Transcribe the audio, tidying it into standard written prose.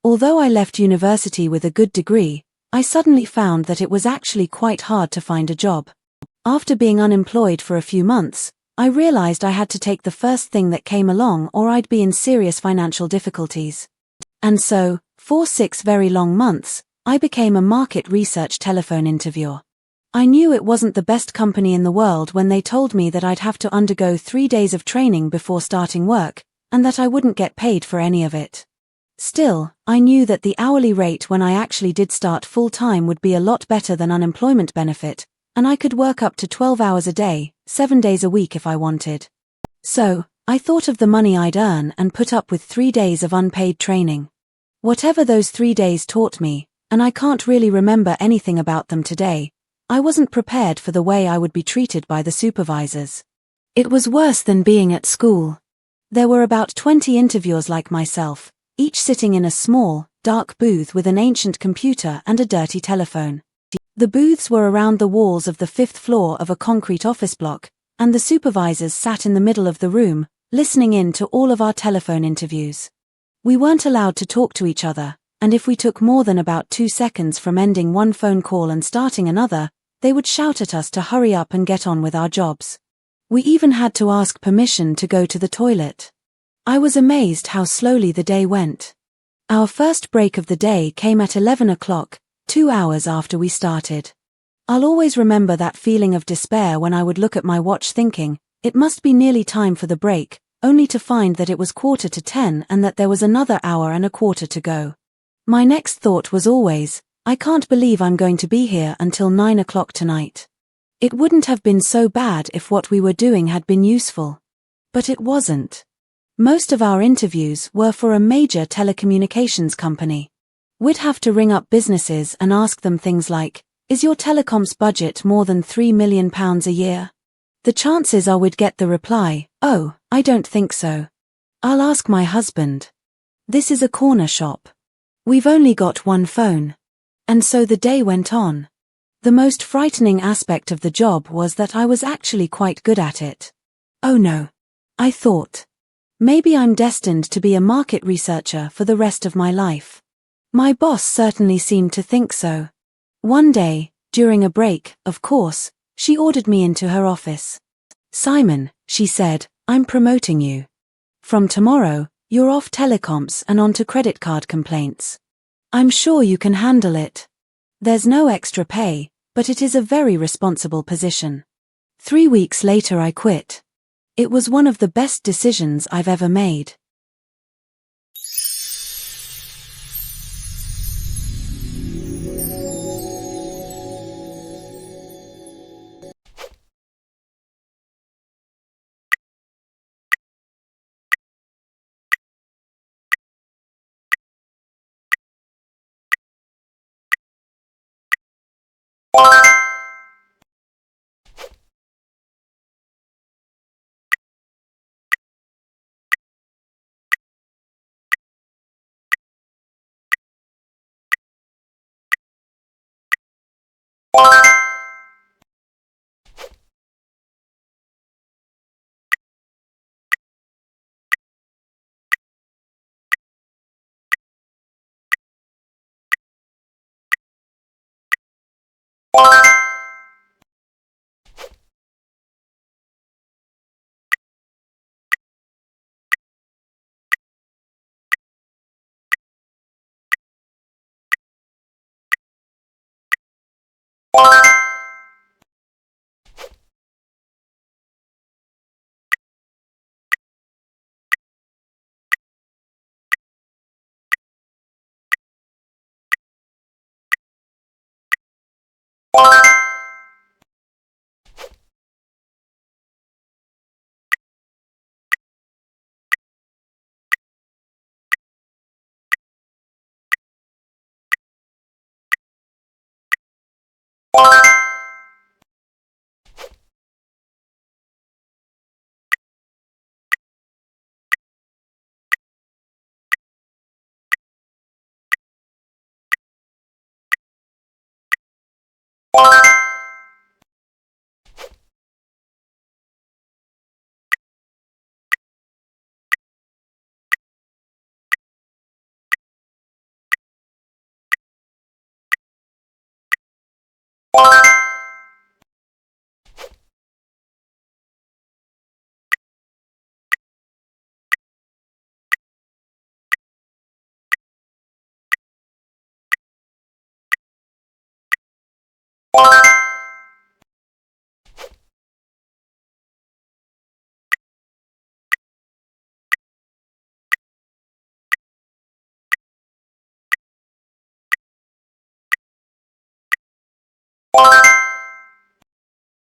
Although I left university with a good degree, I suddenly found that it was actually quite hard to find a job. After being unemployed for a few months, I realized I had to take the first thing that came along or I'd be in serious financial difficulties. And so, for 6 very long months, I became a market research telephone interviewer. I knew it wasn't the best company in the world when they told me that I'd have to undergo 3 days of training before starting work, and that I wouldn't get paid for any of it. Still, I knew that the hourly rate when I actually did start full-time would be a lot better than unemployment benefit, and I could work up to 12 hours a day, 7 days a week if I wanted. So, I thought of the money I'd earn and put up with 3 days of unpaid training. Whatever those 3 days taught me, and I can't really remember anything about them today, I wasn't prepared for the way I would be treated by the supervisors. It was worse than being at school. There were about 20 interviewers like myself, each sitting in a small, dark booth with an ancient computer and a dirty telephone. The booths were around the walls of the 5th floor of a concrete office block, and the supervisors sat in the middle of the room, listening in to all of our telephone interviews. We weren't allowed to talk to each other, and if we took more than about 2 seconds from ending one phone call and starting another, they would shout at us to hurry up and get on with our jobs. We even had to ask permission to go to the toilet. I was amazed how slowly the day went. Our first break of the day came at 11 o'clock, 2 hours after we started. I'll always remember that feeling of despair when I would look at my watch thinking, it must be nearly time for the break, only to find that it was 9:45 and that there was another hour and a quarter to go. My next thought was always, I can't believe I'm going to be here until 9 o'clock tonight. It wouldn't have been so bad if what we were doing had been useful. But it wasn't. Most of our interviews were for a major telecommunications company. We'd have to ring up businesses and ask them things like, is your telecoms budget more than £3 million a year? The chances are we'd get the reply, oh, I don't think so. I'll ask my husband. This is a corner shop. We've only got one phone. And so the day went on. The most frightening aspect of the job was that I was actually quite good at it. Oh no. I thought. Maybe I'm destined to be a market researcher for the rest of my life. My boss certainly seemed to think so. One day, during a break, of course, she ordered me into her office. Simon, she said, I'm promoting you. From tomorrow, you're off telecoms and onto credit card complaints. I'm sure you can handle it. There's no extra pay, but it is a very responsible position. 3 weeks later I quit. It was one of the best decisions I've ever made.